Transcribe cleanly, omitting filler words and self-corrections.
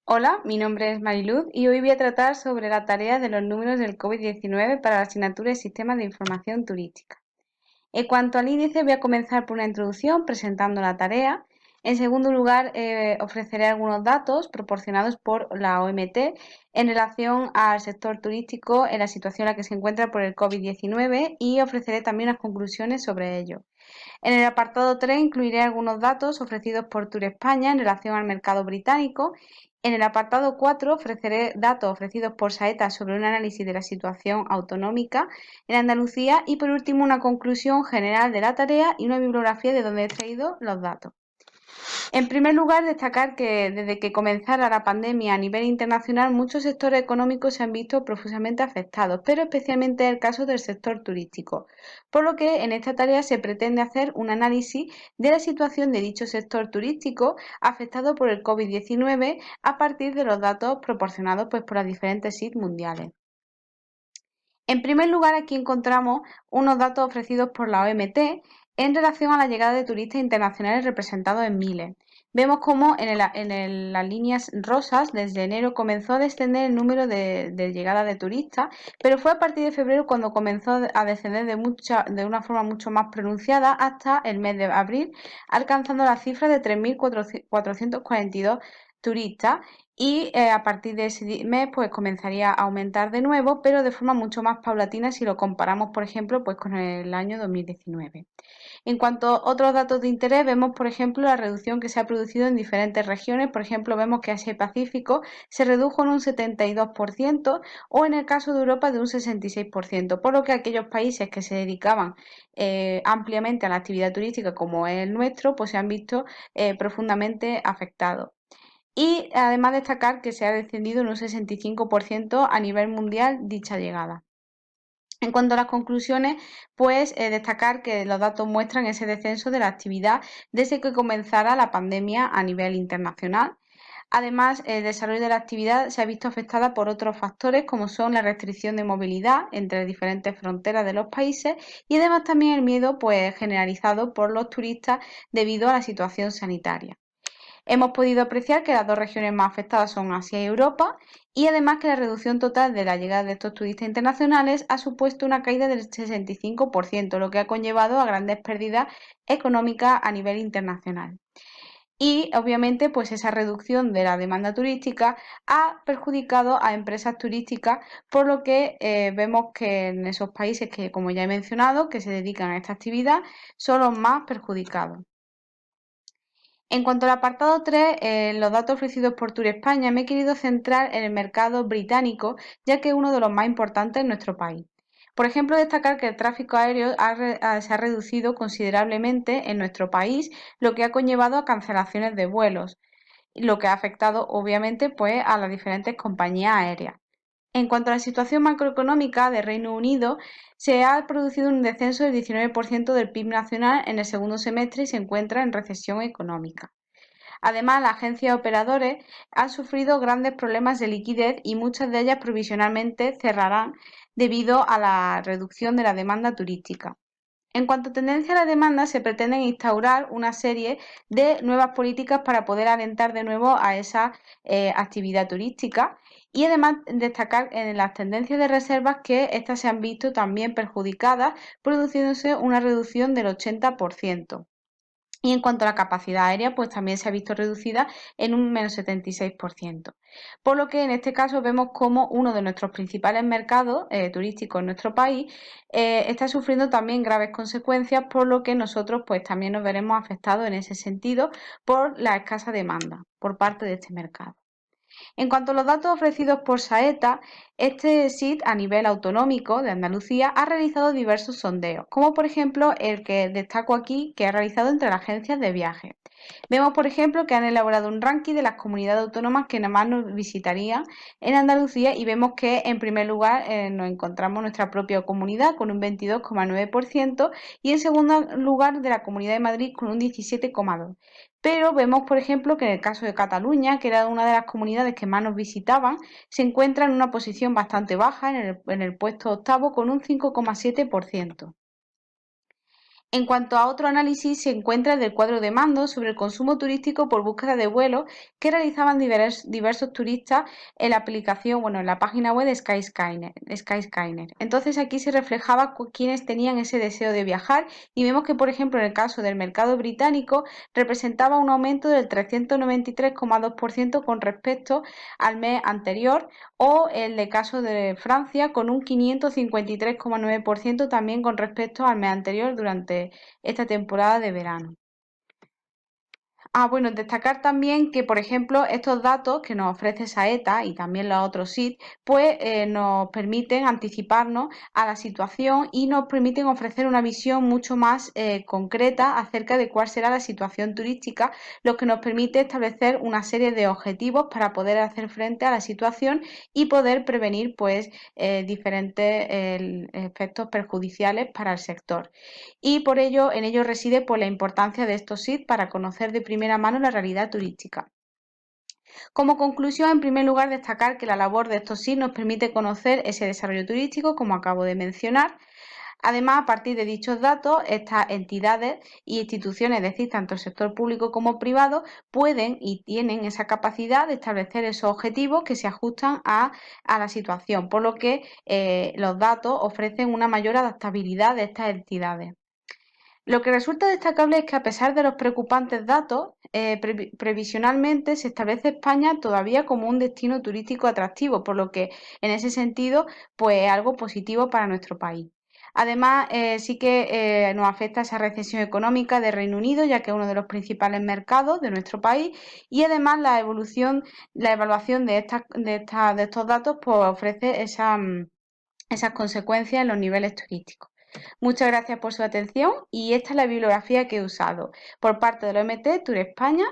Hola, mi nombre es Mariluz y hoy voy a tratar sobre la tarea de los números del COVID-19 para la asignatura de Sistemas de Información Turística. En cuanto al índice, voy a comenzar por una introducción presentando la tarea. En segundo lugar, ofreceré algunos datos proporcionados por la OMT en relación al sector turístico en la situación en la que se encuentra por el COVID-19 y ofreceré también unas conclusiones sobre ello. En el apartado 3 incluiré algunos datos ofrecidos por Tour España en relación al mercado británico. En el apartado 4 ofreceré datos ofrecidos por Saeta sobre un análisis de la situación autonómica en Andalucía y por último una conclusión general de la tarea y una bibliografía de donde he extraído los datos. En primer lugar, destacar que desde que comenzara la pandemia a nivel internacional, muchos sectores económicos se han visto profusamente afectados, pero especialmente el caso del sector turístico, por lo que en esta tarea se pretende hacer un análisis de la situación de dicho sector turístico afectado por el COVID-19 a partir de los datos proporcionados por las diferentes SIT mundiales. En primer lugar, aquí encontramos unos datos ofrecidos por la OMT en relación a la llegada de turistas internacionales representados en miles. Vemos cómo las líneas rosas desde enero comenzó a descender el número de llegada de turistas, pero fue a partir de febrero cuando comenzó a descender de una forma mucho más pronunciada hasta el mes de abril, alcanzando la cifra de 3.442 turistas y a partir de ese mes pues comenzaría a aumentar de nuevo, pero de forma mucho más paulatina si lo comparamos, por ejemplo, pues con el año 2019. En cuanto a otros datos de interés, vemos, por ejemplo, la reducción que se ha producido en diferentes regiones. Por ejemplo, vemos que Asia y Pacífico se redujo en un 72% o en el caso de Europa de un 66%, por lo que aquellos países que se dedicaban ampliamente a la actividad turística como es el nuestro, pues se han visto profundamente afectados. Y además destacar que se ha descendido en un 65% a nivel mundial dicha llegada. En cuanto a las conclusiones, pues destacar que los datos muestran ese descenso de la actividad desde que comenzara la pandemia a nivel internacional. Además, el desarrollo de la actividad se ha visto afectada por otros factores como son la restricción de movilidad entre diferentes fronteras de los países y además también el miedo pues, generalizado por los turistas debido a la situación sanitaria. Hemos podido apreciar que las dos regiones más afectadas son Asia y Europa y además que la reducción total de la llegada de estos turistas internacionales ha supuesto una caída del 65%, lo que ha conllevado a grandes pérdidas económicas a nivel internacional. Y obviamente pues esa reducción de la demanda turística ha perjudicado a empresas turísticas, por lo que vemos que en esos países que, como ya he mencionado, que se dedican a esta actividad, son los más perjudicados. En cuanto al apartado 3, los datos ofrecidos por Tour España, me he querido centrar en el mercado británico, ya que es uno de los más importantes en nuestro país. Por ejemplo, destacar que el tráfico aéreo se ha reducido considerablemente en nuestro país, lo que ha conllevado a cancelaciones de vuelos, lo que ha afectado obviamente pues, a las diferentes compañías aéreas. En cuanto a la situación macroeconómica de Reino Unido, se ha producido un descenso del 19% del PIB nacional en el segundo semestre y se encuentra en recesión económica. Además, las agencias operadores han sufrido grandes problemas de liquidez y muchas de ellas provisionalmente cerrarán debido a la reducción de la demanda turística. En cuanto a tendencia a la demanda, se pretende instaurar una serie de nuevas políticas para poder alentar de nuevo a esa actividad turística y además destacar en las tendencias de reservas que estas se han visto también perjudicadas, produciéndose una reducción del 80%. Y en cuanto a la capacidad aérea, pues también se ha visto reducida en un menos 76%. Por lo que en este caso vemos como uno de nuestros principales mercados turísticos en nuestro país está sufriendo también graves consecuencias, por lo que nosotros pues también nos veremos afectados en ese sentido por la escasa demanda por parte de este mercado. En cuanto a los datos ofrecidos por Saeta, este SIT a nivel autonómico de Andalucía ha realizado diversos sondeos, como por ejemplo el que destaco aquí que ha realizado entre las agencias de viajes. Vemos, por ejemplo, que han elaborado un ranking de las comunidades autónomas que nada más nos visitarían en Andalucía y vemos que en primer lugar nos encontramos nuestra propia comunidad con un 22,9% y en segundo lugar de la Comunidad de Madrid con un 17,2%. Pero vemos, por ejemplo, que en el caso de Cataluña, que era una de las comunidades que más nos visitaban, se encuentra en una posición bastante baja, en el puesto octavo, con un 5,7%. En cuanto a otro análisis, se encuentra el del cuadro de mando sobre el consumo turístico por búsqueda de vuelos que realizaban diversos turistas en la aplicación, bueno, en la página web de Skyscanner. Entonces aquí se reflejaba quienes tenían ese deseo de viajar y vemos que, por ejemplo, en el caso del mercado británico representaba un aumento del 393,2% con respecto al mes anterior, o el de caso de Francia con un 553,9% también con respecto al mes anterior durante esta temporada de verano. Bueno, destacar también que, por ejemplo, estos datos que nos ofrece Saeta y también los otros SIT, pues nos permiten anticiparnos a la situación y nos permiten ofrecer una visión mucho más concreta acerca de cuál será la situación turística, lo que nos permite establecer una serie de objetivos para poder hacer frente a la situación y poder prevenir, pues, diferentes efectos perjudiciales para el sector. Y por ello, en ello reside, pues, la importancia de estos SIT para conocer de primera mano la realidad turística. Como conclusión, en primer lugar, destacar que la labor de estos SIT nos permite conocer ese desarrollo turístico, como acabo de mencionar. Además, a partir de dichos datos, estas entidades e instituciones, es decir, tanto el sector público como privado, pueden y tienen esa capacidad de establecer esos objetivos que se ajustan a la situación, por lo que los datos ofrecen una mayor adaptabilidad de estas entidades. Lo que resulta destacable es que, a pesar de los preocupantes datos, previsionalmente se establece España todavía como un destino turístico atractivo, por lo que, en ese sentido, pues es algo positivo para nuestro país. Además, sí que nos afecta esa recesión económica de Reino Unido, ya que es uno de los principales mercados de nuestro país, y además la evaluación de estos datos, pues ofrece esas consecuencias en los niveles turísticos. Muchas gracias por su atención, y esta es la bibliografía que he usado por parte de la OMT Tour España.